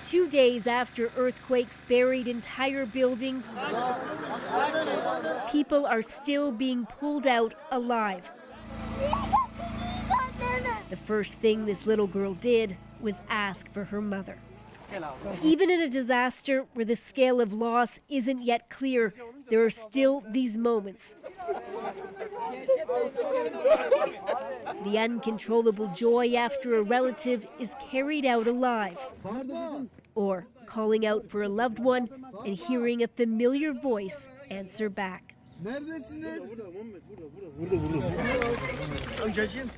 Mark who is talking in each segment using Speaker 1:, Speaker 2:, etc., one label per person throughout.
Speaker 1: 2 days after earthquakes buried entire buildings, people are still being pulled out alive. The first thing this little girl did was ask for her mother. Even in a disaster where the scale of loss isn't yet clear, there are still these moments. The uncontrollable joy after a relative is carried out alive, or calling out for a loved one and hearing a familiar voice answer back.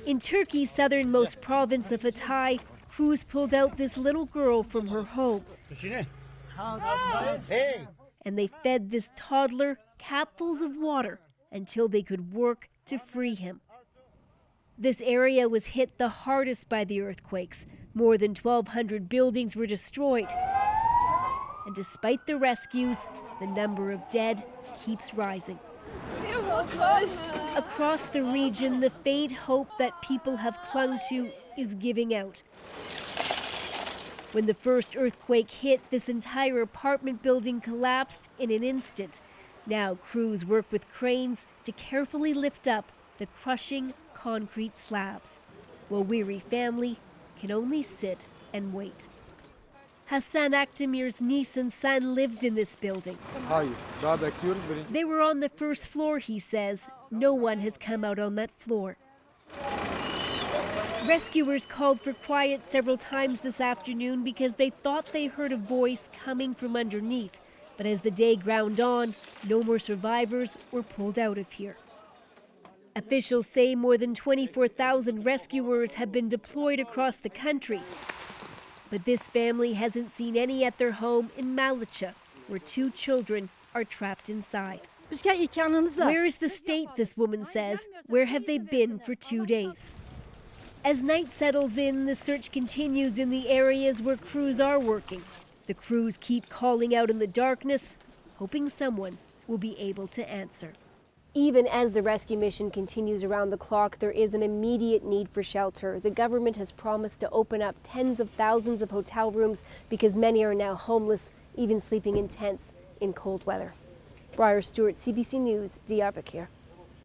Speaker 1: In Turkey's southernmost province of Hatay, crews pulled out this little girl from her home. And they fed this toddler capfuls of water until they could work to free him. This area was hit the hardest by the earthquakes. More than 1,200 buildings were destroyed. And despite the rescues, the number of dead keeps rising. Across the region, the faint hope that people have clung to is giving out. When the first earthquake hit, this entire apartment building collapsed in an instant. Now crews work with cranes to carefully lift up the crushing concrete slabs, while weary family can only sit and wait. Hassan Akdemir's niece and son lived in this building. They were on the first floor, he says. No one has come out on that floor. Rescuers called for quiet several times this afternoon because they thought they heard a voice coming from underneath. But as the day ground on, no more survivors were pulled out of here. Officials say more than 24,000 rescuers have been deployed across the country. But this family hasn't seen any at their home in Malatya, where 2 children are trapped inside. Where is the state, this woman says? Where have they been for 2 days? As night settles in, the search continues in the areas where crews are working. The crews keep calling out in the darkness, hoping someone will be able to answer. Even as the rescue mission continues around the clock, there is an immediate need for shelter. The government has promised to open up tens of thousands of hotel rooms because many are now homeless, even sleeping in tents in cold weather. Briar Stewart, CBC News, Diyarbakir.